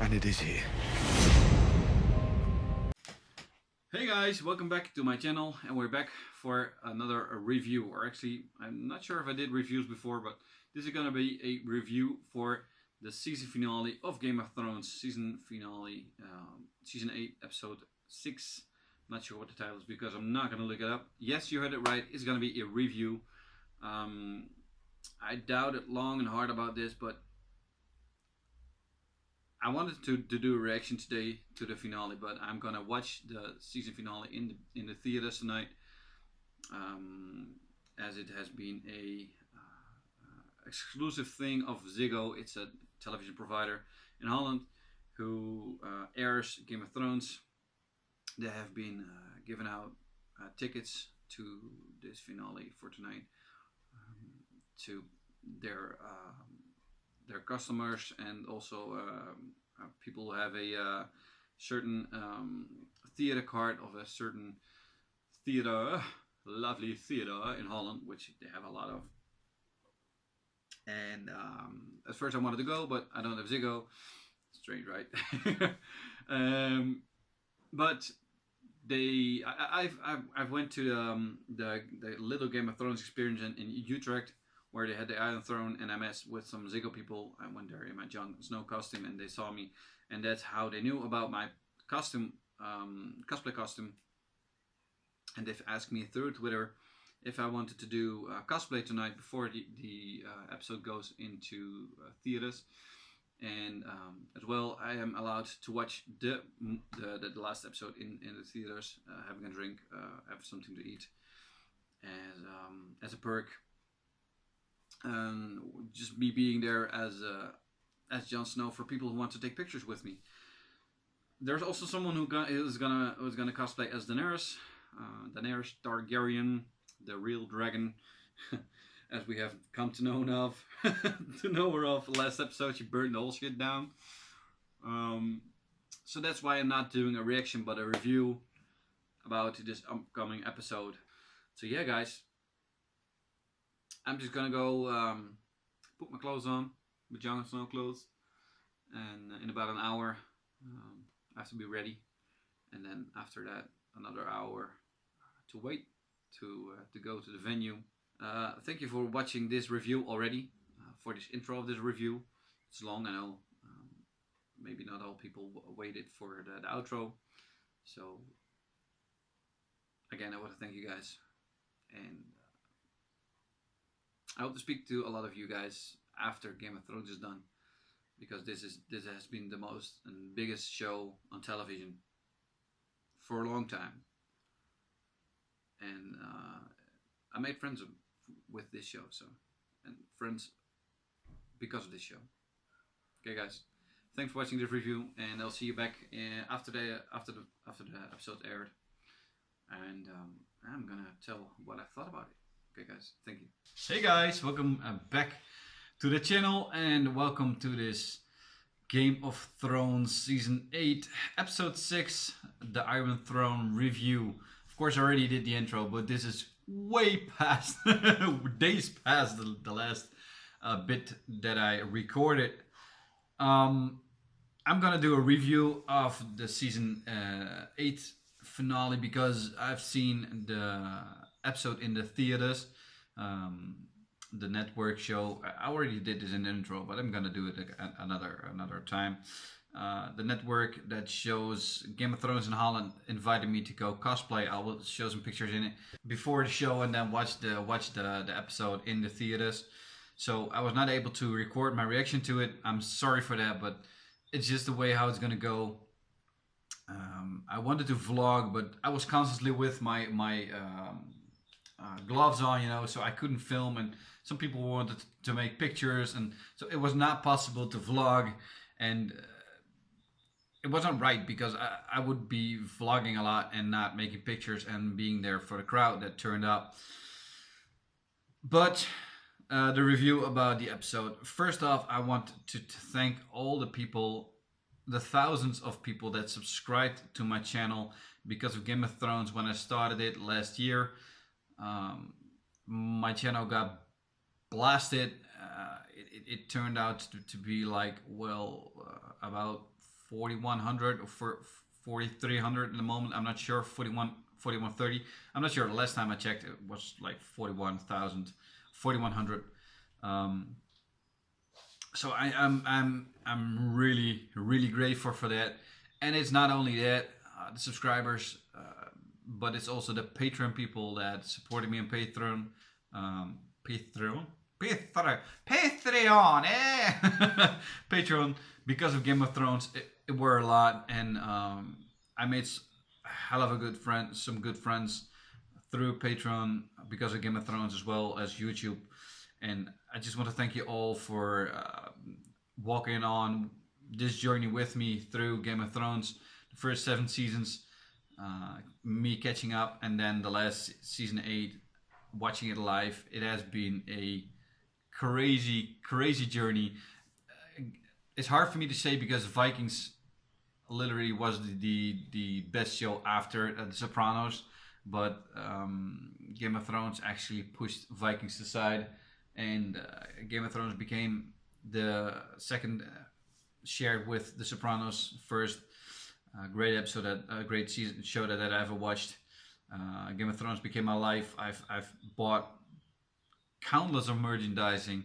And it is here. Hey guys, welcome back to my channel, and we're back for another review. Or actually, I'm not sure if I did reviews before, but this is gonna be a review for the season finale of Game of Thrones, season finale, season 8, episode 6. I'm not sure what the title is because I'm not gonna look it up. Yes, you heard it right. It's gonna be a review. I doubted long and hard about this, but I wanted to do a reaction today to the finale, but I'm gonna watch the season finale in the theaters tonight, as it has been a exclusive thing of Ziggo. It's a television provider in Holland who airs Game of Thrones. They have been giving out tickets to this finale for tonight to their customers, and also people who have a certain theater card of a certain theater, lovely theater in Holland, which they have a lot of. And at first I wanted to go, but I don't have Ziggo. Strange, right? But I've went to the little Game of Thrones experience in Utrecht, where they had the Iron Throne, and I met with some Ziggo people. I went there in my Jon Snow costume, and they saw me, and that's how they knew about my costume, cosplay costume. And they've asked me through Twitter if I wanted to do cosplay tonight before the episode goes into theaters. And as well, I am allowed to watch the last episode in the theaters, having a drink, have something to eat, as a perk. Just me being there as Jon Snow for people who want to take pictures with me. There's also someone who's gonna cosplay as Daenerys, Daenerys Targaryen, the real dragon, as we have come to know of, to know her of. Last episode, she burned the whole shit down. So that's why I'm not doing a reaction, but a review about this upcoming episode. So yeah, guys. I'm just gonna go put my clothes on, my Jon Snow clothes, and in about an hour I have to be ready, and then after that another hour to wait to go to the venue. Thank you for watching this review already, for this intro of this review. It's long, I know. Maybe not all people waited for the outro, so again I want to thank you guys, and I hope to speak to a lot of you guys after Game of Thrones is done, because this has been the most and biggest show on television for a long time, and I made friends with this show, and friends because of this show. Okay, guys, thanks for watching this review, and I'll see you back after the episode aired, and I'm gonna tell what I thought about it. Okay guys, thank you. Hey guys, welcome back to the channel, and welcome to this Game of Thrones Season 8, Episode 6, the Iron Throne review. Of course I already did the intro, but this is way past, days past the last bit that I recorded. I'm gonna do a review of the Season 8 finale, because I've seen the episode in the theaters, the network show. I already did this in the intro, but I'm gonna do it another time. The network that shows Game of Thrones in Holland invited me to go cosplay. I will show some pictures in it before the show, and then watch the episode in the theaters. So I was not able to record my reaction to it. I'm sorry for that, but it's just the way how it's gonna go. I wanted to vlog, but I was constantly with my gloves on, you know, so I couldn't film, and some people wanted to make pictures, and so it was not possible to vlog, and it wasn't right, because I would be vlogging a lot and not making pictures and being there for the crowd that turned up. But the review about the episode. First off, I want to thank all the people, the thousands of people that subscribed to my channel because of Game of Thrones when I started it last year. My channel got blasted. It turned out to be like, well, about 4100 or 4300 in the moment. I'm not sure. 4130. I'm not sure. The last time I checked, it was like 41,000, 4100. So I'm really grateful for that. And it's not only that, the subscribers, but it's also the Patreon people that supported me on Patreon. Patreon, eh? Patreon, because of Game of Thrones, it were a lot, and I made a hell of some good friends through Patreon because of Game of Thrones as well as YouTube. And I just want to thank you all for walking on this journey with me through Game of Thrones, the first 7 seasons, me catching up, and then the last season 8, watching it live. It has been a crazy journey. It's hard for me to say because Vikings literally was the best show after The Sopranos, but Game of Thrones actually pushed Vikings aside, and Game of Thrones became the second, shared with The Sopranos, first great episode, great season show that I ever watched. Game of Thrones became my life. I've bought countless of merchandising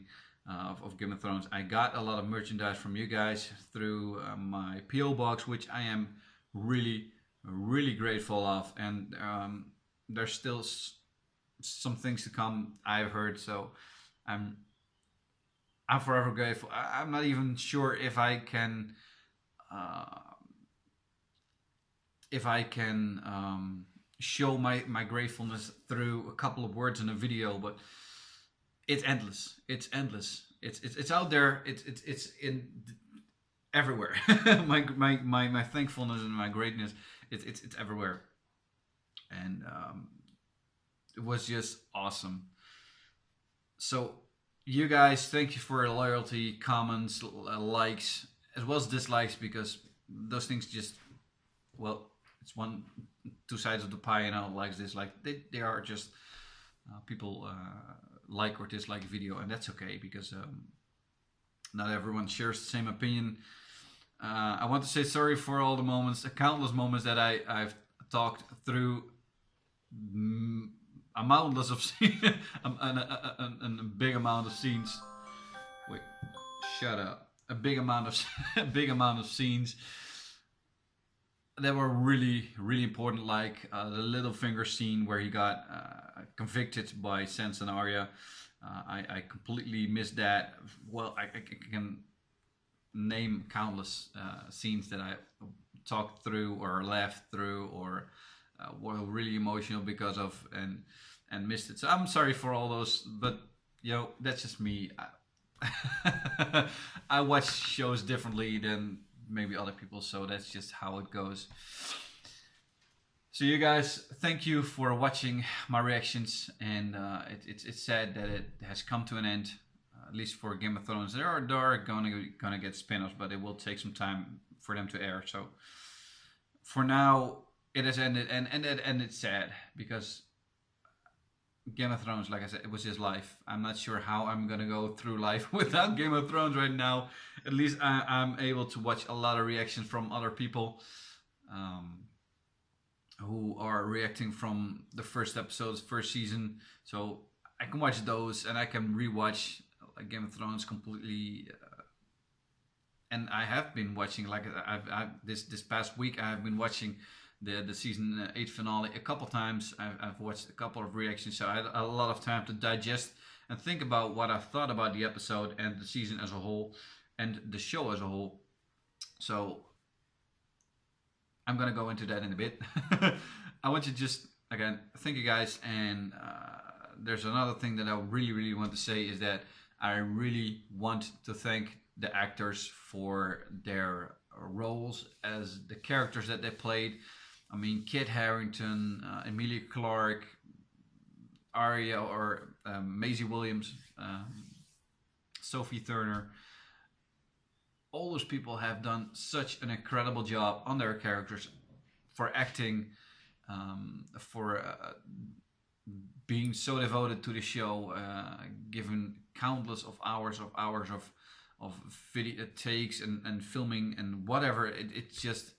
of Game of Thrones. I got a lot of merchandise from you guys through my PO box, which I am really grateful of. And there's still some things to come, I've heard. So I'm forever grateful. I'm not even sure if I can show my gratefulness through a couple of words in a video, but it's endless. It's out there. It's in everywhere. my thankfulness and my greatness. It's everywhere, and it was just awesome. So you guys, thank you for your loyalty, comments, likes, as well as dislikes, because those things just, well, it's two sides of the pie, likes, dislikes. They are just people like or dislike a video, and that's okay, because not everyone shares the same opinion. I want to say sorry for all the moments, the countless moments that I've talked through a mountless of scenes, a big amount of scenes. Wait, shut up. A big amount of scenes that were really important, like the Littlefinger scene where he got convicted by Sansa and Arya. I completely missed that. Well, I can name countless scenes that I talked through or laughed through or were really emotional because of, and missed it. So I'm sorry for all those, but that's just me. I watch shows differently than maybe other people, so that's just how it goes. So you guys, thank you for watching my reactions, and it's sad that it has come to an end, at least for Game of Thrones. There are gonna get spin-offs, but it will take some time for them to air. So for now, it has ended, and it's sad because Game of Thrones, like I said, it was his life. I'm not sure how I'm gonna go through life without Game of Thrones right now. At least I'm able to watch a lot of reactions from other people who are reacting from the first episodes, first season. So I can watch those, and I can rewatch Game of Thrones completely. And I have been watching, like this past week, I have been watching the season 8 finale a couple times. I've watched a couple of reactions, so I had a lot of time to digest and think about what I thought about the episode and the season as a whole and the show as a whole. So I'm gonna go into that in a bit. I want to just, again, thank you guys, and there's another thing that I really want to say is that I really want to thank the actors for their roles as the characters that they played. I mean, Kit Harington, Emilia Clarke, Arya, or Maisie Williams, Sophie Turner. All those people have done such an incredible job on their characters, for acting, for being so devoted to the show, given countless of hours of video takes and filming and whatever. It's just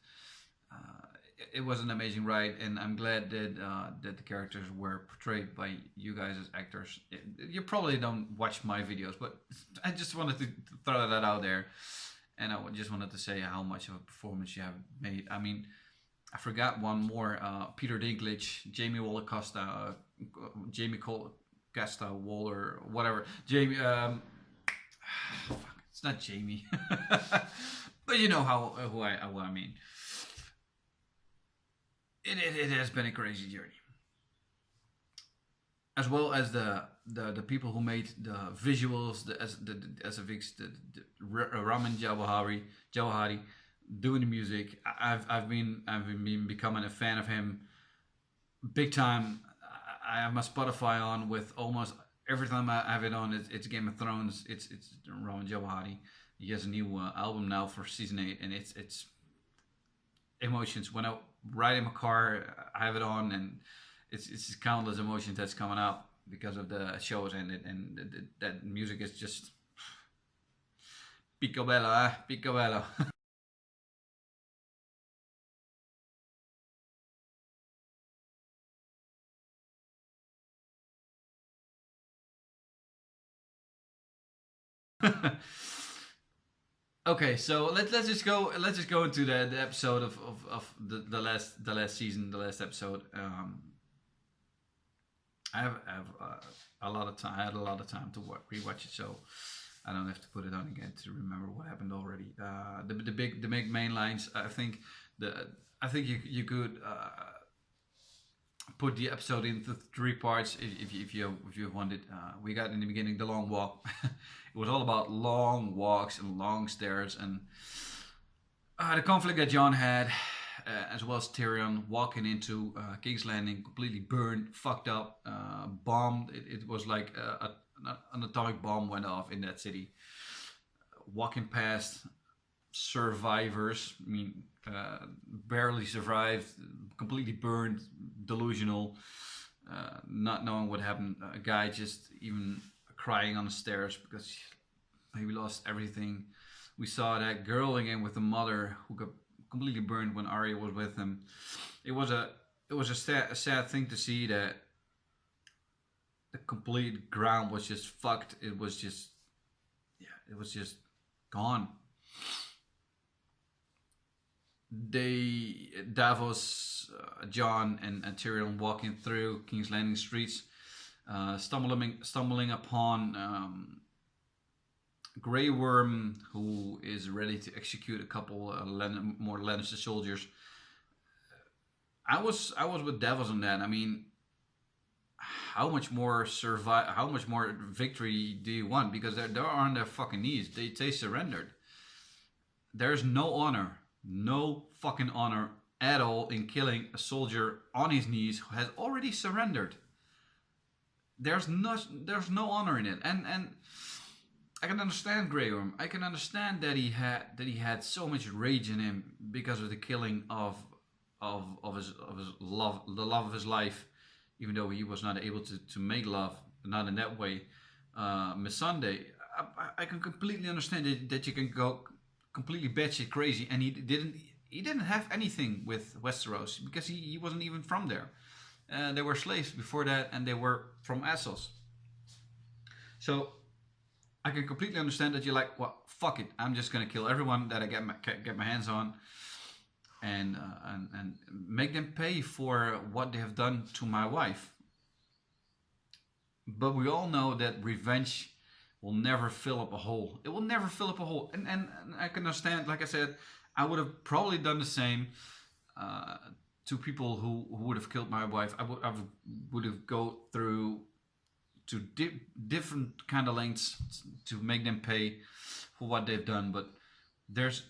it was an amazing ride, and I'm glad that the characters were portrayed by you guys as actors. You probably don't watch my videos, but I just wanted to throw that out there, and I just wanted to say how much of a performance you have made. I mean, I forgot one more. Peter Dinklage, Jamie Waller-Costa, Jamie Costa Waller, whatever. Jamie. Fuck, it's not Jamie, but you know what I mean. It has been a crazy journey, as well as the people who made the visuals, the SFX, the Ramin Djawahiri doing the music. I've been becoming a fan of him big time. I have my Spotify on with almost every time I have it on. It's Game of Thrones. It's Ramin Djawahiri. He has a new album now for season 8, and it's emotions. When I ride in my car, I have it on, and it's countless emotions that's coming up because of the shows, and that music is just picobello, picobello. Okay, so let's just go into the episode of the last season, the last episode. I have a lot of time. I had a lot of time to rewatch it, so I don't have to put it on again to remember what happened already. The big main lines. I think you could put the episode into 3 parts if you wanted. We got in the beginning the long walk. It was all about long walks and long stairs, and the conflict that Jon had, as well as Tyrion walking into King's Landing, completely burned, fucked up, bombed. It was like an atomic bomb went off in that city. Walking past survivors, I mean, barely survived, completely burned, delusional, not knowing what happened. A guy just even crying on the stairs because he lost everything. We saw that girl again with the mother who got completely burned when Arya was with him. It was a sad thing to see that the complete ground was just fucked. It was just gone. Davos, Jon, and Tyrion walking through King's Landing streets, stumbling upon Grey Worm, who is ready to execute a couple more Lannister soldiers. I was with Davos on that. I mean, how much more victory do you want? Because they're on their fucking knees. They surrendered. There's no honor. No fucking honor at all in killing a soldier on his knees who has already surrendered. There's no honor in it, and I can understand Grey Worm. I can understand that he had so much rage in him because of the killing of his love, the love of his life, even though he was not able to make love, not in that way. Missandei, I can completely understand that you can go completely batshit crazy, and he didn't have anything with Westeros because he wasn't even from there. They were slaves before that, and they were from Essos. So I can completely understand that you're like, well, fuck it, I'm just gonna kill everyone that I get my hands on, and make them pay for what they have done to my wife. But we all know that revenge will never fill up a hole. It will never fill up a hole. And I can understand, like I said, I would have probably done the same to people who would have killed my wife. I would have go through to different kind of lengths to make them pay for what they've done. But there's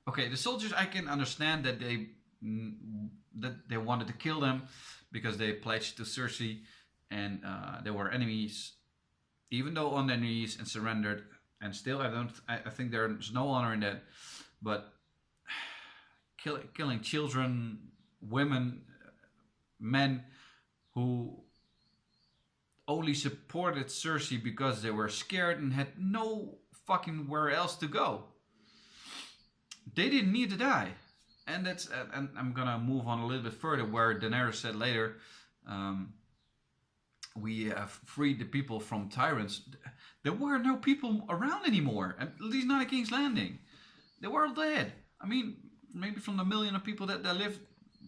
the soldiers, I can understand that they wanted to kill them because they pledged to Cersei, and they were enemies, even though on their knees, and surrendered. And still, I think there's no honor in that. But killing children, women, men who only supported Cersei because they were scared and had no fucking where else to go. They didn't need to die. And that's and I'm gonna move on a little bit further where Daenerys said later, we have freed the people from tyrants. There were no people around anymore, at least not at King's Landing. They were all dead. I mean, maybe from the million of people that lived,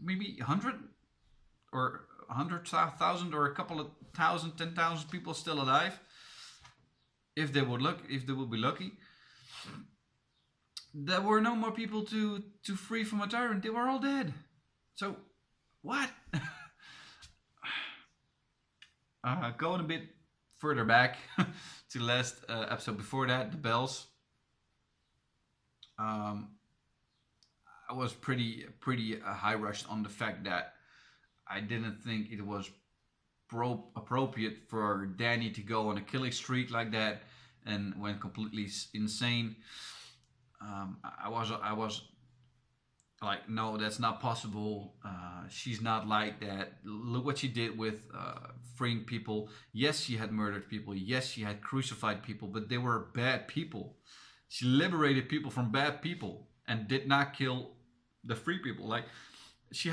maybe 100 or 100,000 or a couple of thousand, 10,000 people still alive. If they would be lucky. There were no more people to free from a tyrant. They were all dead. So, what? Going a bit further back to the last episode before that, the bells. I was pretty high rushed on the fact that I didn't think it was appropriate for Dany to go on a killing streak like that and went completely insane. I was like, no, that's not possible. She's not like that. Look what she did with freeing people. Yes, she had murdered people. Yes, she had crucified people, but they were bad people. She liberated people from bad people and did not kill the free people. Like, she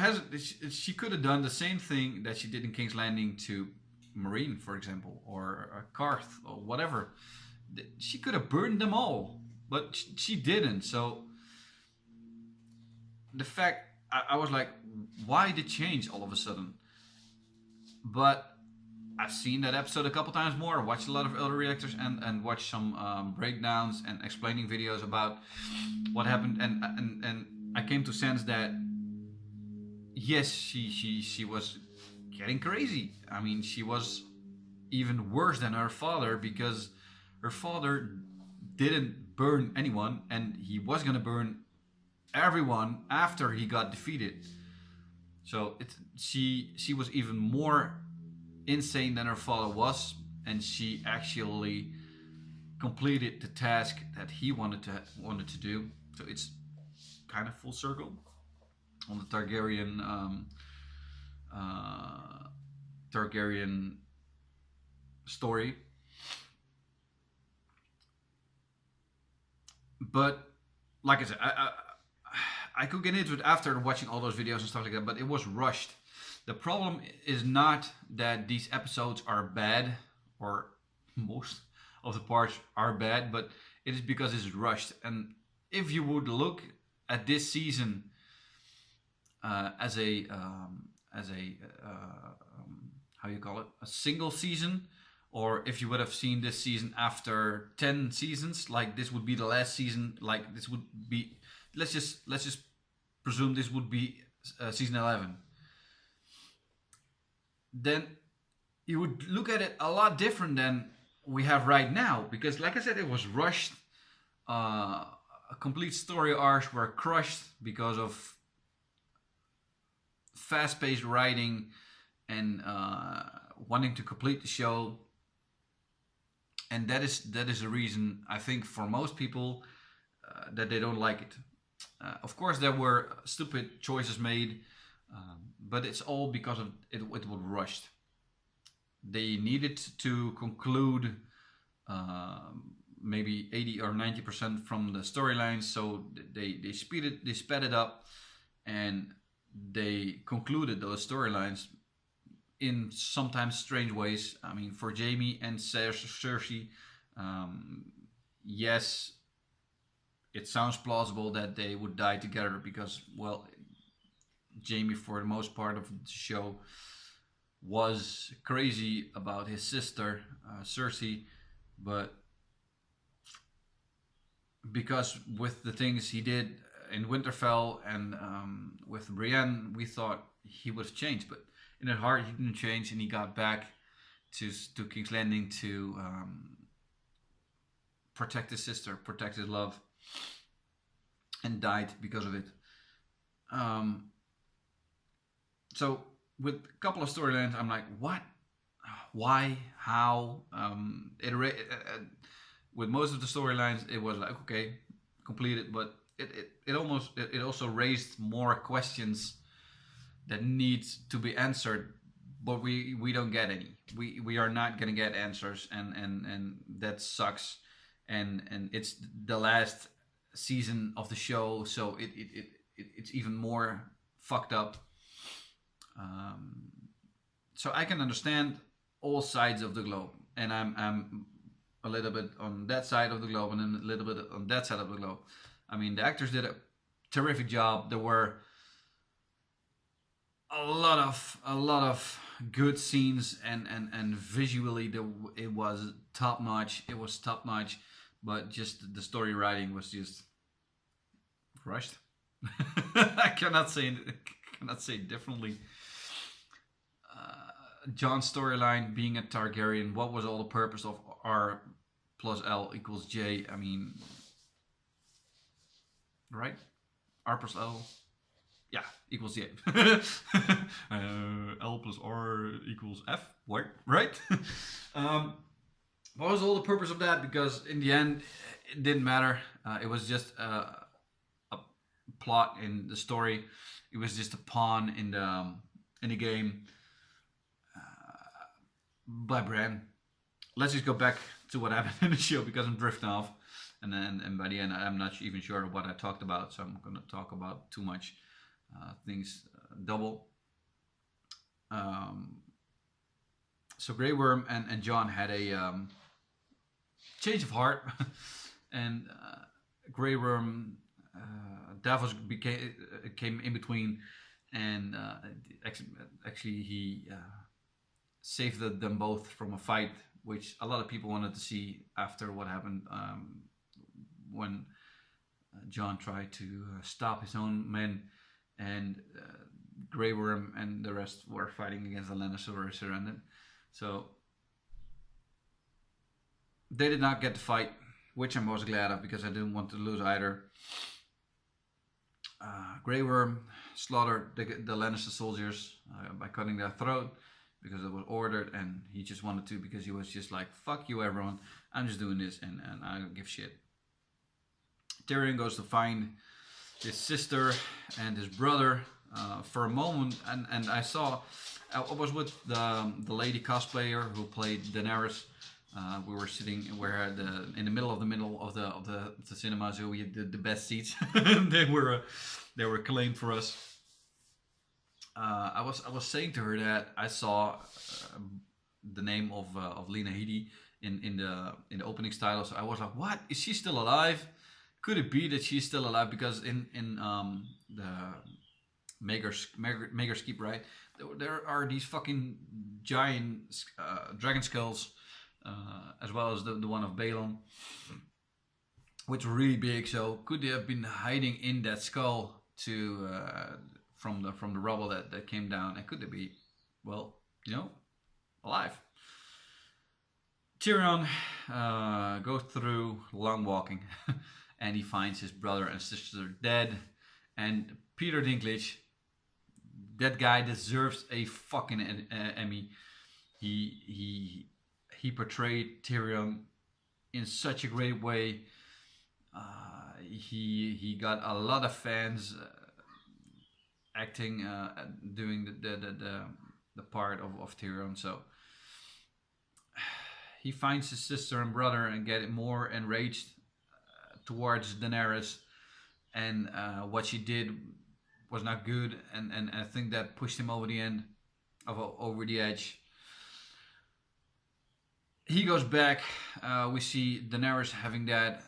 could have done the same thing that she did in King's Landing to Marine, for example, or Karth, or whatever. She could have burned them all, but she didn't. So the fact, I was like, why the change all of a sudden? But I've seen that episode a couple times more, watched a lot of other reactors and watched some breakdowns and explaining videos about what happened, and I came to sense that yes, she was getting crazy. I mean, she was even worse than her father, because her father didn't burn anyone, and he was gonna burn everyone after he got defeated. So she was even more insane than her father was, and she actually completed the task that he wanted to do. So it's kind of full circle on the Targaryen story. But like I said, I could get into it after watching all those videos and stuff like that, but it was rushed. The problem is not that these episodes are bad, or most of the parts are bad, but it is because it's rushed. And if you would look at this season as a how you call it, a single season, or if you would have seen this season after 10 seasons, like this would be the last season, like this would be, let's just presume this would be season 11, then you would look at it a lot different than we have right now, because like I said, it was rushed. A complete story arcs were crushed because of fast-paced writing and wanting to complete the show. And that is the reason, I think, for most people that they don't like it. Of course, there were stupid choices made, but it's all because of it was rushed. They needed to conclude maybe 80 or 90% from the storylines, so they sped it up, and they concluded those storylines in sometimes strange ways. I mean, for Jaime and Cersei, yes, it sounds plausible that they would die together because, well, Jaime, for the most part of the show, was crazy about his sister, Cersei, but because with the things he did in Winterfell and with Brienne, we thought he would have changed, but in his heart he didn't change, and he got back to King's Landing to protect his sister, protect his love, and died because of it. So with a couple of storylines, I'm like, what? Why? How? With most of the storylines, it was like, okay, completed, but it also raised more questions that need to be answered but we don't get any. We are not gonna get answers, and that sucks. And it's the last season of the show, so it's even more fucked up. So I can understand all sides of the globe, and I'm a little bit on that side of the globe, and then a little bit on that side of the globe. I mean, the actors did a terrific job. There were a lot of good scenes, and visually it was top notch. It was top notch, but just the story writing was just rushed. I cannot say differently. Jon's storyline being a Targaryen. What was all the purpose of R plus L equals J? I mean, right? R plus L, yeah, equals J. L plus R equals F. What? Right? What was all the purpose of that? Because in the end, it didn't matter. It was just a plot in the story. It was just a pawn in the game. By Bran. Let's just go back to what happened in the show, because I'm drifting off, and by the end I'm not even sure what I talked about, so I'm gonna talk about too much things double. So Grey Worm and Jon had a change of heart, and Grey Worm, Davos came in between, and actually he saved them both from a fight, which a lot of people wanted to see after what happened when Jon tried to stop his own men, and Grey Worm and the rest were fighting against the Lannisters, were surrendered. So they did not get the fight, which I'm most glad of, because I didn't want to lose either. Grey Worm slaughtered the Lannister soldiers by cutting their throat, because it was ordered, and he just wanted to, because he was just like, fuck you everyone, I'm just doing this, and I don't give shit. Tyrion goes to find his sister and his brother for a moment, and I saw, I was with the lady cosplayer who played Daenerys. We were sitting, in the middle of the cinema, so we had the best seats. they were claimed for us. I was saying to her that I saw the name of Lena Headey in the opening title, so I was like, what, is she still alive? Could it be that she's still alive? Because in the Mager's Keep, right, there are these fucking giant dragon skulls, as well as the one of Balon, which were really big. So could they have been hiding in that skull to from the rubble that came down, and could they be, well, alive? Tyrion goes through long walking, and he finds his brother and sister dead. And Peter Dinklage, that guy deserves a fucking Emmy. He portrayed Tyrion in such a great way. He got a lot of fans acting, doing the part of Tyrion. So he finds his sister and brother and get more enraged towards Daenerys, and what she did was not good, and I think that pushed him over the edge. He goes back. We see Daenerys having that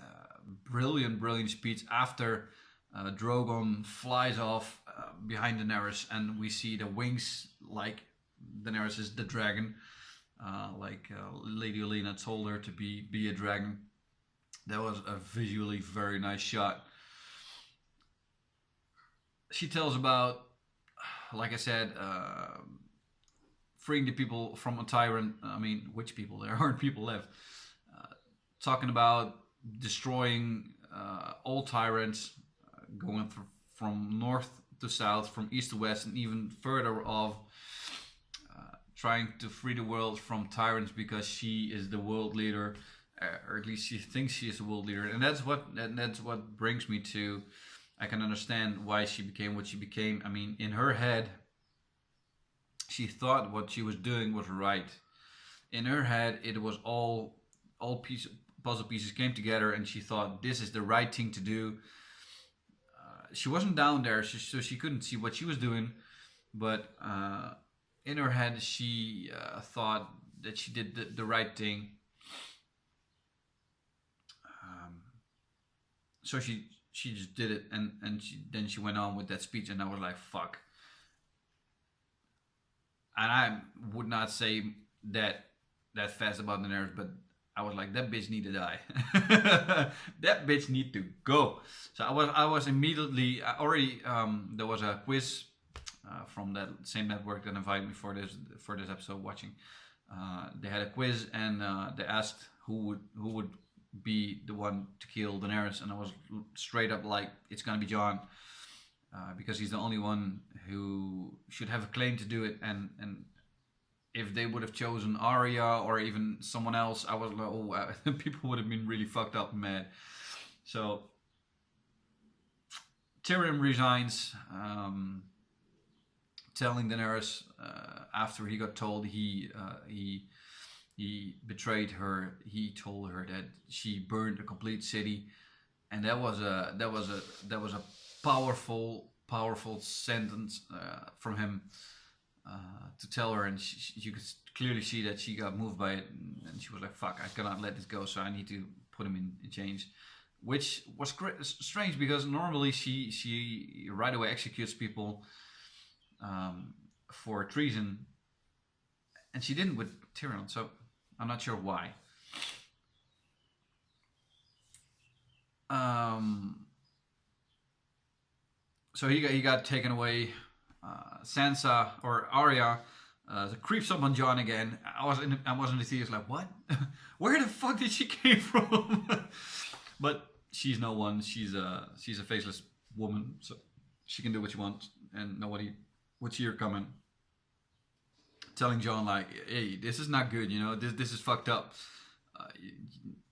brilliant speech after Drogon flies off behind Daenerys, and we see the wings, like Daenerys is the dragon, like Lady Olenna told her to be a dragon. That was a visually very nice shot. She tells about, like I said, freeing the people from a tyrant. I mean, which people? There aren't people left. Talking about destroying all tyrants, going from north to south, from east to west, and even further off, trying to free the world from tyrants, because she is the world leader, or at least she thinks she is the world leader. And that's what brings me to, I can understand why she became what she became. I mean, in her head, she thought what she was doing was right. In her head, it was all puzzle pieces came together, and she thought this is the right thing to do. She wasn't down there, so she couldn't see what she was doing, but in her head, she thought that she did the right thing. So she just did it, and then she went on with that speech, and I was like, fuck. And I would not say that fast about Daenerys, but I was like, that bitch need to die. That bitch need to go. So I was immediately already there was a quiz from that same network that invited me for this episode watching. They had a quiz, and they asked who would be the one to kill Daenerys, and I was straight up like, it's gonna be Jon. Because he's the only one who should have a claim to do it, and if they would have chosen Arya or even someone else, I was like, oh, people would have been really fucked up and mad. So Tyrion resigns, telling Daenerys after he got told he betrayed her. He told her that she burned a complete city, and that was a powerful sentence from him to tell her, and you could clearly see that she got moved by it, and she was like, fuck, I cannot let this go, so I need to put him in chains, which was strange, because normally she right away executes people for treason, and she didn't with Tyrion, so I'm not sure why. So he got taken away. Sansa or Arya creeps up on Jon again. I was in the theaters like, what? Where the fuck did she came from? But she's no one. She's a faceless woman, so she can do what she wants, and nobody would see her coming. Telling Jon like, hey, this is not good. You know, this is fucked up.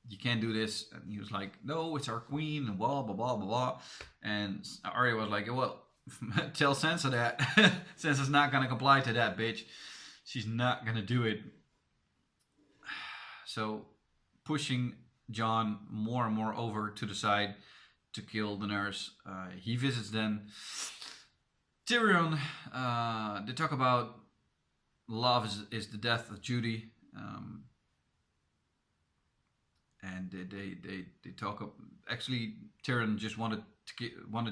You can't do this. And he was like, no, it's our queen, and blah blah blah blah blah. And Arya was like, well, tell Sansa that. Sansa's not gonna comply to that, bitch. She's not gonna do it. So pushing Jon more and more over to the side to kill Daenerys. He visits them. Tyrion, they talk about love is the death of Judy. And they talk. Actually, Tyrion just wanted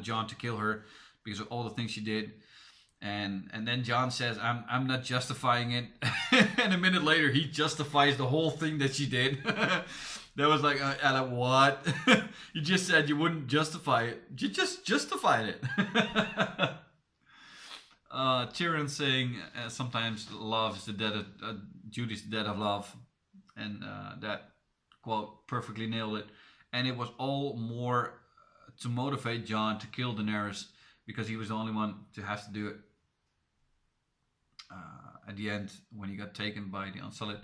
Jon to kill her because of all the things she did, and then Jon says, "I'm not justifying it," and a minute later he justifies the whole thing that she did. That was like, what? You just said you wouldn't justify it. You just justified it. Tyrion saying sometimes love is the death of Judy's the death of love, and that quote perfectly nailed it. And it was all more to motivate Jon to kill Daenerys, because he was the only one to have to do it. At the end, when he got taken by the Unsullied,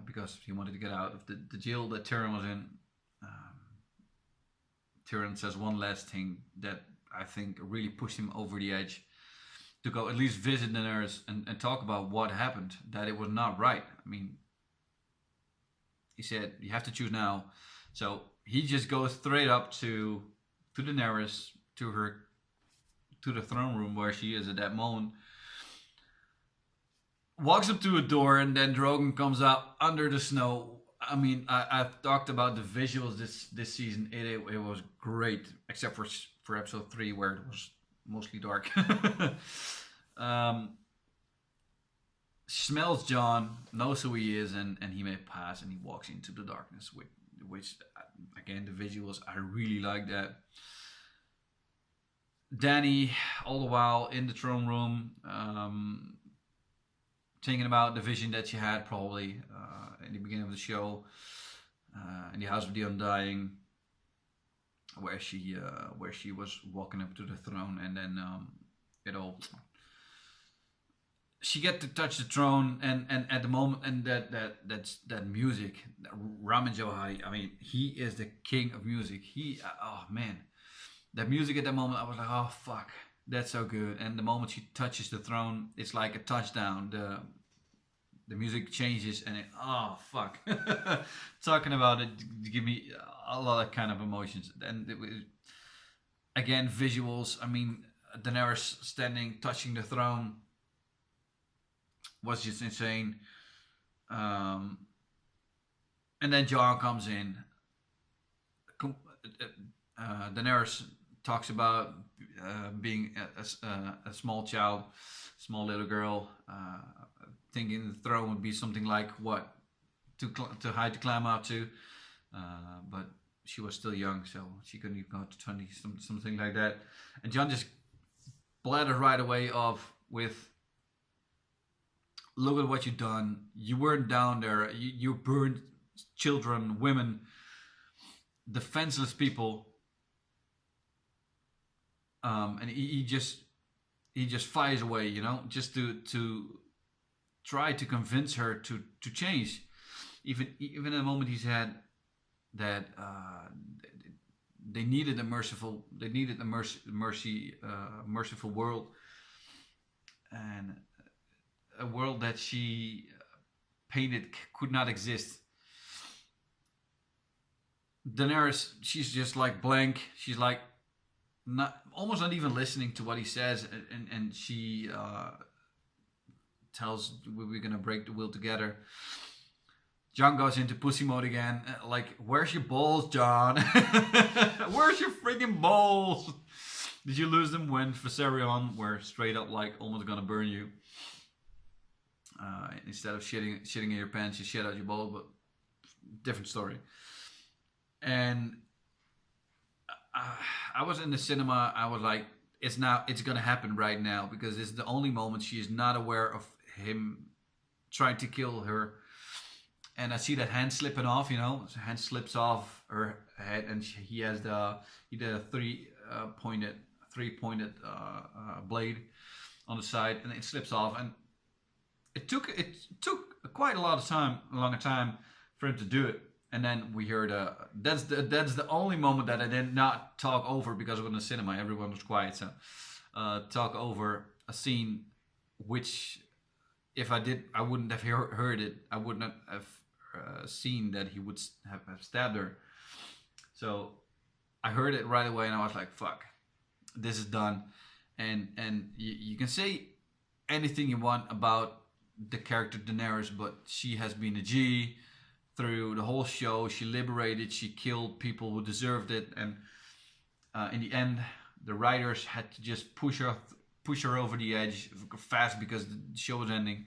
because he wanted to get out of the jail that Tyrion was in, Tyrion says one last thing that I think really pushed him over the edge to go at least visit Daenerys and talk about what happened, that it was not right. I mean, he said, you have to choose now. So he just goes straight up to Daenerys, to the throne room where she is at that moment. Walks up to a door, and then Drogon comes out under the snow. I mean, I've talked about the visuals this season. It was great, except for episode 3 where it was mostly dark. Smells Jon, knows who he is, and he may pass, and he walks into the darkness, which again, the visuals, I really like that. Dany, all the while in the throne room, thinking about the vision that she had probably in the beginning of the show, in the House of the Undying, where she was walking up to the throne, and then she get to touch the throne, and at the moment, and that music, Ramin Djawadi, I mean, he is the king of music. Oh man, that music at that moment, I was like, oh fuck, That's so good. And the moment she touches the throne, it's like a touchdown. The music changes and it, oh fuck. Talking about it give me a lot of kind of emotions. And it was, again, visuals. I mean, Daenerys standing, touching the throne was just insane. Um, and then Jon comes in. Daenerys talks about being a small child, small little girl, thinking the throne would be something like what to high to climb up to, but she was still young, so she couldn't even go to 20, something like that. And Jon just blattered right away off with, "Look at what you've done. You weren't down there. You burned children, women, defenseless people." And he just fires away, just to try to convince her to change. Even in the moment he said that they needed a merciful merciful world, and a world that she painted could not exist. Daenerys, she's just like blank. She's like almost not even listening to what he says, and she tells, "We're gonna break the will together." Jon goes into pussy mode again. Like, where's your balls, Jon? Where's your freaking balls? Did you lose them when Viserion were straight up like almost gonna burn you? Instead of shitting in your pants, you shit out your balls, but different story. And I was in the cinema. I was like, it's gonna happen right now, because this is the only moment she is not aware of him trying to kill her. And I see that hand slipping off, his hand slips off her head, and he did a three-pointed blade on the side, and it slips off, and it took quite a longer time for him to do it. And then we heard that's the only moment that I did not talk over, because I was in the cinema, everyone was quiet, so talk over a scene which, if I did, I wouldn't have heard it. I wouldn't have seen that he would have stabbed her. So I heard it right away, and I was like, "Fuck, this is done." And you can say anything you want about the character Daenerys, but she has been a G through the whole show. She liberated, she killed people who deserved it, and in the end, the writers had to just push her over the edge fast, because the show was ending.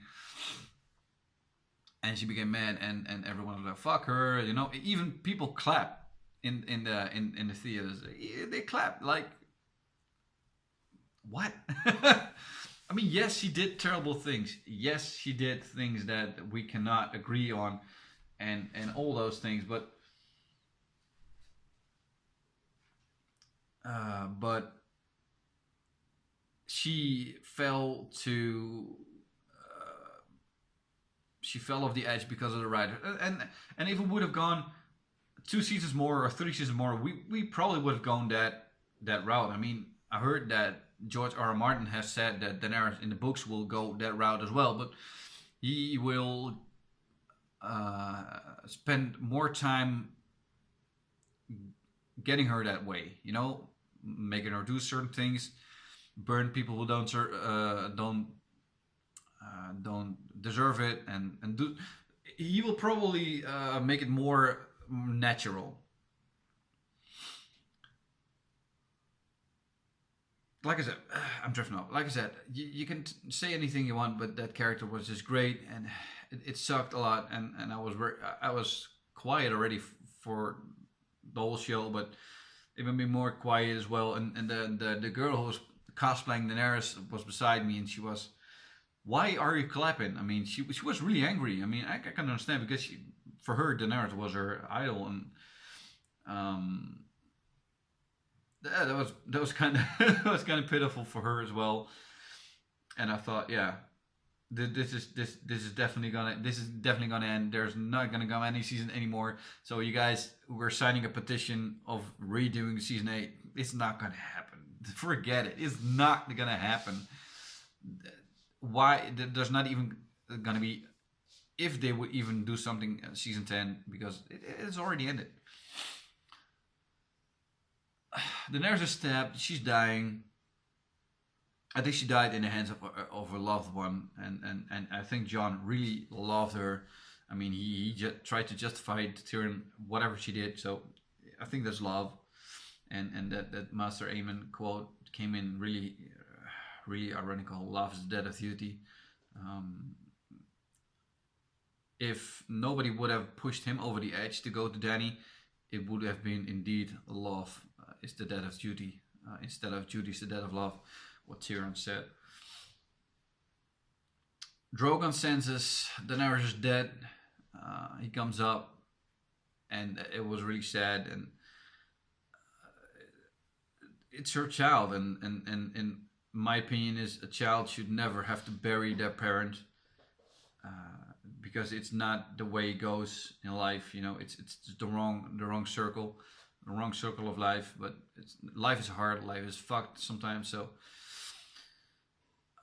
And she became mad, and everyone was like, "Fuck her!" Even people clap in the theaters. They clap like, what? I mean, yes, she did terrible things. Yes, she did things that we cannot agree on, and all those things. But she fell off the edge because of the writer. And if it would have gone 2 seasons more or 3 seasons more, we probably would have gone that route. I mean, I heard that George R. R. Martin has said that Daenerys in the books will go that route as well, but he will spend more time getting her that way, making her do certain things, burn people who don't deserve it, and do. He will probably make it more natural. Like I said, I'm drifting off. Like I said, you can say anything you want, but that character was just great, and it sucked a lot. And I was quiet already for the whole show, but even be more quiet as well. And the girl who was cosplaying Daenerys was beside me, and she was, "Why are you clapping?" I mean, she was really angry. I mean, I can understand, because for her, Daenerys was her idol, and that was kind of that was kind of pitiful for her as well. And I thought, yeah, this is definitely gonna end. There's not gonna come any season anymore. So you guys, we're signing a petition of redoing season 8. It's not gonna happen. forget it. It's not gonna happen. Why? There's not even gonna be, if they would even do something season 10, because it's already ended. Daenerys is stabbed. She's dying. I think she died in the hands of a loved one, and I think Jon really loved her. I mean, he just tried to justify to Tyrion whatever she did. So I think that's love, and that Master Aemon quote came in really, really ironical. Love is the death of duty. If nobody would have pushed him over the edge to go to Dany, it would have been indeed love is the death of duty instead of duty is the death of love, what Tyrion said. Drogon senses Daenerys is dead. He comes up, and it was really sad. And it's her child, and in my opinion, is a child should never have to bury their parent, because it's not the way it goes in life. You know, it's the wrong circle, the wrong circle of life. But life is hard, life is fucked sometimes. So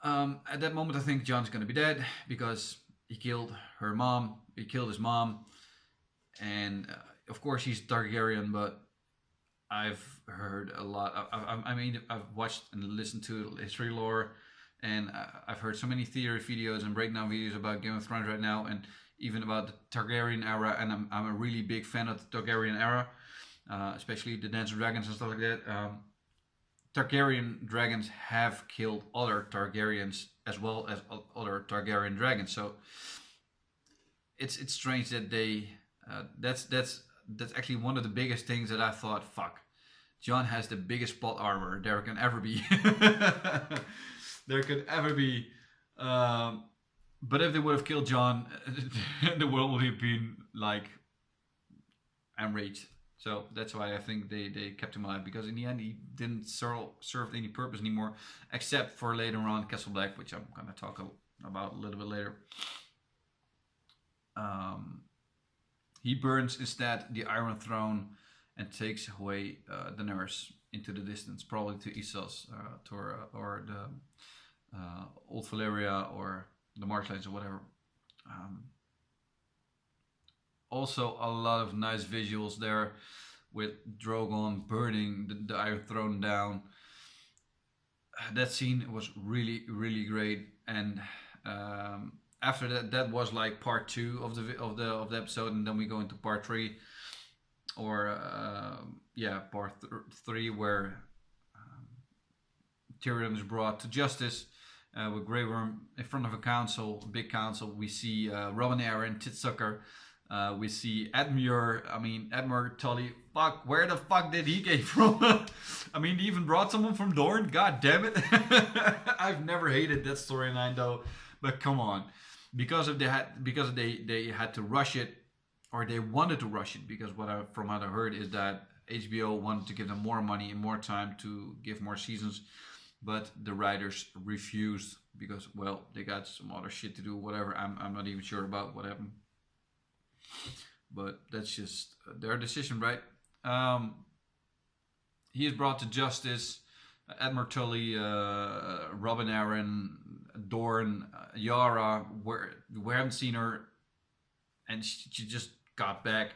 at that moment, I think Jon's gonna be dead because he killed her mom. He killed his mom, and of course he's Targaryen. But I've heard a lot. I mean, I've watched and listened to history lore, and I've heard so many theory videos and breakdown videos about Game of Thrones right now, and even about the Targaryen era. And I'm a really big fan of the Targaryen era, especially the Dance of Dragons and stuff like that. Targaryen dragons have killed other Targaryens as well as other Targaryen dragons. So it's strange that they. That's actually one of the biggest things that I thought. Fuck, Jon has the biggest plot armor there can ever be. There could ever be. But if they would have killed Jon, the world would have been like enraged. So that's why I think they kept him alive, because in the end he didn't serve any purpose anymore, except for later on Castle Black, which I'm gonna talk about a little bit later. He burns instead the Iron Throne and takes away Daenerys into the distance, probably to Essos, or the Old Valyria, or the Marshlands, or whatever. Also, a lot of nice visuals there with Drogon burning the Iron Throne down. That scene was really, really great. And after that was like part 2 of the episode, and then we go into part 3, or part 3, where Tyrion is brought to justice with Grey Worm in front of a big council. We see Robin Arryn, Titsucker. We see Admiral Tully. Fuck, where the fuck did he get from? I mean, he even brought someone from Dorne. God damn it! I've never hated that storyline though, but come on, because they had to rush it, or they wanted to rush it, because what I heard is that HBO wanted to give them more money and more time to give more seasons, but the writers refused because, well, they got some other shit to do. Whatever. I'm not even sure about what happened. But that's just their decision, right? He is brought to justice. Admiral Tully, Robin Arryn, Dorne, Yara. We haven't seen her, and she just got back.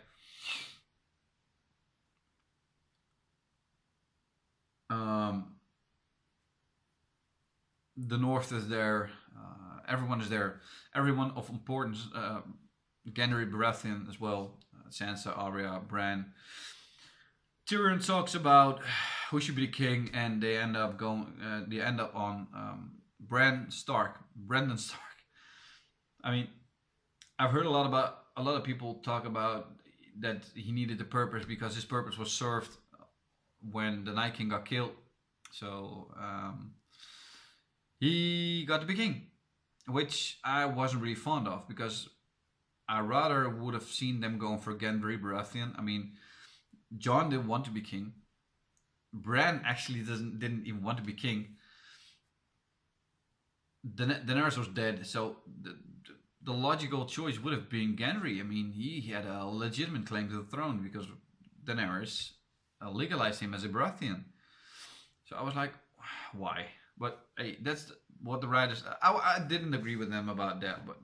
The North is there. Everyone is there. Everyone of importance. Gendry Baratheon as well, Sansa, Arya, Bran. Tyrion talks about who should be the king, and they end up on Bran Stark, Brendan Stark. I mean, I've heard a lot of people talk about that he needed the purpose because his purpose was served when the Night King got killed. So he got to be king, which I wasn't really fond of, because I rather would have seen them going for Gendry Baratheon. I mean, Jon didn't want to be king. Bran actually didn't even want to be king. Daenerys was dead, so the logical choice would have been Gendry. I mean, he had a legitimate claim to the throne because Daenerys legalized him as a Baratheon. So I was like, why? But hey, that's what the writers. I didn't agree with them about that, but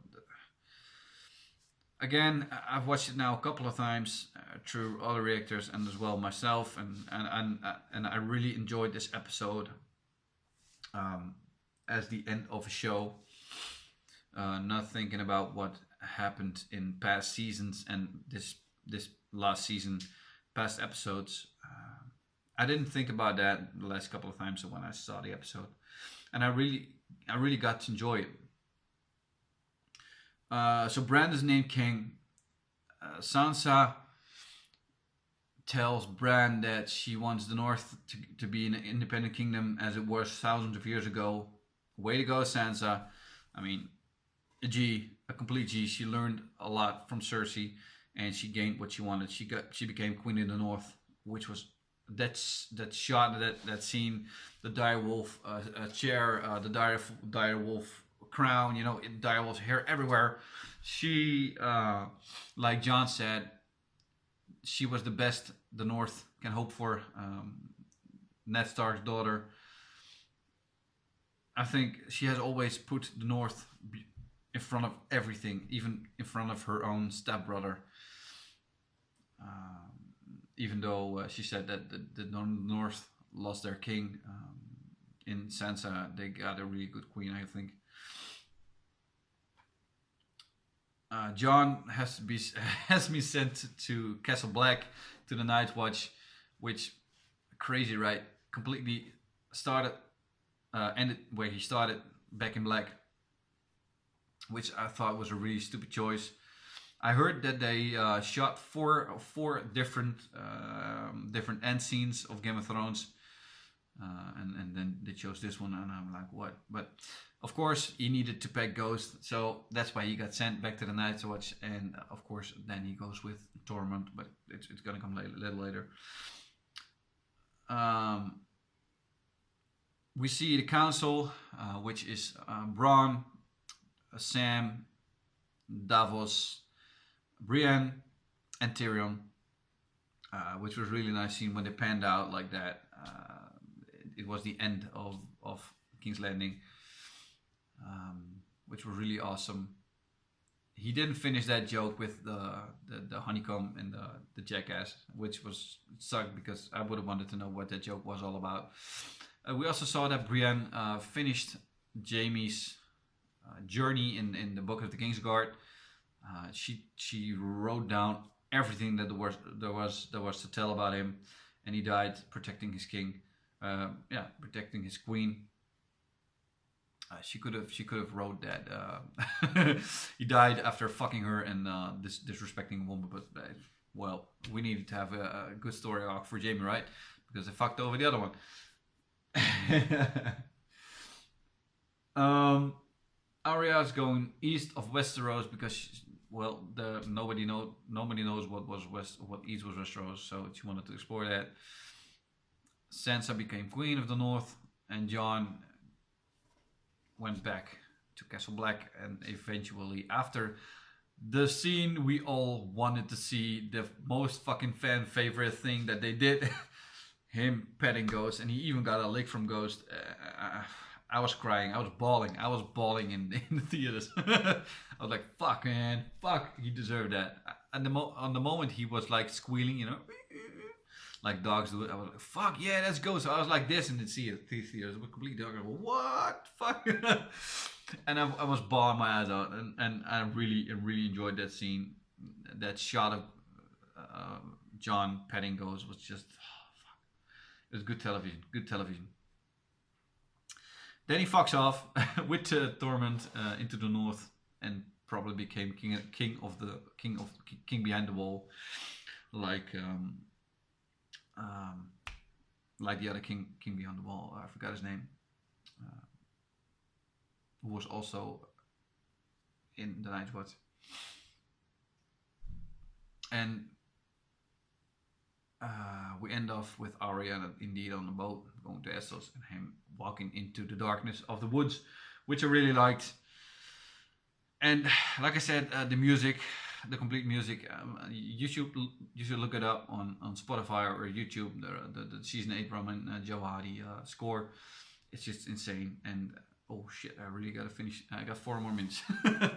again, I've watched it now a couple of times through other reactors and as well myself, and I really enjoyed this episode as the end of a show. Not thinking about what happened in past seasons and this last season, past episodes. I didn't think about that the last couple of times when I saw the episode, and I really got to enjoy it. So Bran is named king. Sansa tells Bran that she wants the North to be an independent kingdom as it was thousands of years ago. Way to go, Sansa. I mean, a complete G. She learned a lot from Cersei, and she gained what she wanted. She became queen of the North, which was that shot, that scene, the direwolf chair, the direwolf crown, direwolf's hair everywhere. She, like John said, she was the best the North can hope for. Ned Stark's daughter. I think she has always put the North in front of everything, even in front of her own stepbrother. Even though she said that the North lost their king, in Sansa they got a really good queen, I think. Jon has me sent to Castle Black, to the Night Watch, which, crazy, right? Completely ended where he started, back in Black, which I thought was a really stupid choice. I heard that they shot four different end scenes of Game of Thrones, and then they chose this one, and I'm like, what? But of course, he needed to pack Ghost, so that's why he got sent back to the Night's Watch, and of course, then he goes with Tormund, but it's gonna come a little later. We see the council, which is Bronn, Sam, Davos, Brienne, and Tyrion, which was really nice scene when they panned out like that. It was the end of King's Landing, which was really awesome. He didn't finish that joke with the honeycomb and the jackass, which sucked because I would have wanted to know what that joke was all about. We also saw that Brienne finished Jaime's journey in the Book of the Kingsguard. She wrote down everything that there was to tell about him, and he died protecting his king, protecting his queen. She could have wrote that he died after fucking her and disrespecting a woman, but well, we needed to have a good story arc for Jaime, right? Because they fucked over the other one. Arya is going east of Westeros because nobody knows what east was Westeros, so she wanted to explore that. Sansa became queen of the North, and Jon went back to Castle Black, and eventually, after the scene we all wanted to see, the most fucking fan favorite thing that they did, him petting Ghost, and he even got a lick from Ghost. I was crying. I was bawling in the theaters. I was like, fuck, man, fuck, he deserved that. And on the moment he was like squealing, like dogs do it, I was like, fuck yeah, let's go. So I was like this in the theaters, with complete dog. What? Fuck. And I was bawling my eyes out, and I really enjoyed that scene. That shot of Jon petting Ghost was just, fuck. It was good television. Then he fucks off with Tormund into the North, and probably became king behind the wall, like the other king behind the wall. I forgot his name. Who was also in the Night's Watch. And we end off with Arya indeed on the boat going to Essos, and him walking into the darkness of the woods, which I really liked. And like I said, the music, the complete music. You should look it up on Spotify or YouTube. The season 8 Roman Jawadi score. It's just insane. And oh shit, I really gotta finish. I got 4 more minutes. Then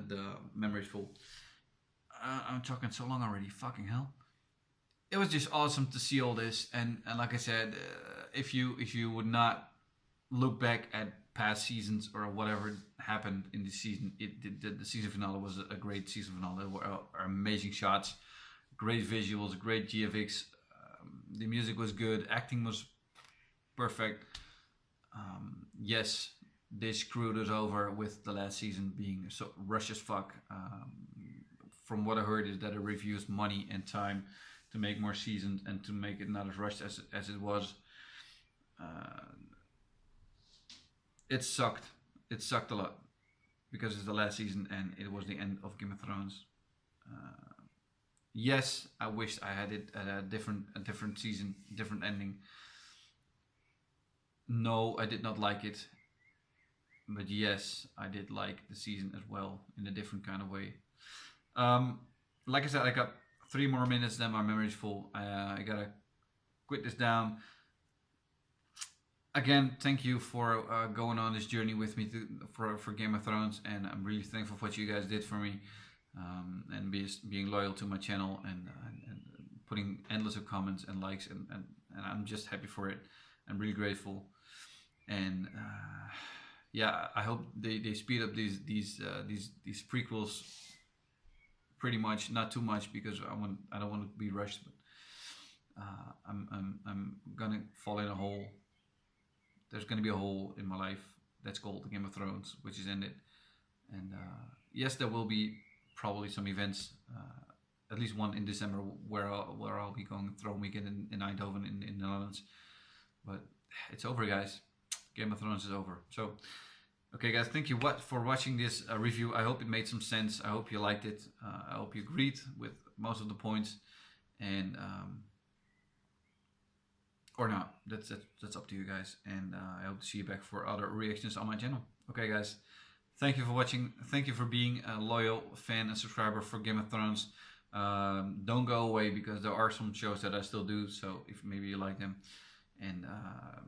the memory's full. I'm talking so long already. Fucking hell. It was just awesome to see all this, and like I said, if you would not look back at past seasons or whatever happened in this season, the season finale was a great season finale. There were amazing shots, great visuals, great GFX. The music was good, acting was perfect. Yes, they screwed us over with the last season being so rushed as fuck. From what I heard is that it refused money and time to make more seasons and to make it not as rushed as it was. It sucked. It sucked a lot because it's the last season and it was the end of Game of Thrones. Yes, I wished I had it at a different season, different ending. No, I did not like it. But yes, I did like the season as well in a different kind of way. Like I said, I got 3 more minutes, then my memory's full. I gotta quit this down. Again, thank you for going on this journey with me for Game of Thrones, and I'm really thankful for what you guys did for me, and being loyal to my channel and putting endless of comments and likes, and I'm just happy for it. I'm really grateful, and yeah, I hope they speed up these prequels. Pretty much, not too much, because I don't want to be rushed, but I'm gonna fall in a hole. There's gonna be a hole in my life that's called the Game of Thrones, which is ended. And yes, there will be probably some events, at least one in December where I'll be going Throne Weekend in Eindhoven in the Netherlands. But it's over, guys. Game of Thrones is over. So. Okay guys, thank you for watching this review. I hope it made some sense. I hope you liked it. I hope you agreed with most of the points, and or not. That's up to you guys. And I hope to see you back for other reactions on my channel. Okay guys, thank you for watching. Thank you for being a loyal fan and subscriber for Game of Thrones. Don't go away, because there are some shows that I still do. So if maybe you like them, and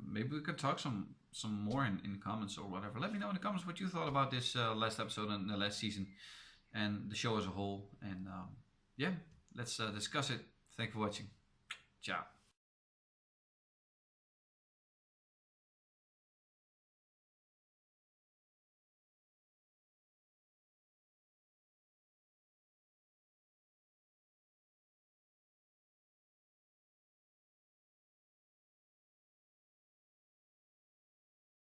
maybe we could talk some more in comments or whatever. Let me know in the comments what you thought about this last episode and the last season and the show as a whole. And yeah, let's discuss it. Thank you for watching. Ciao.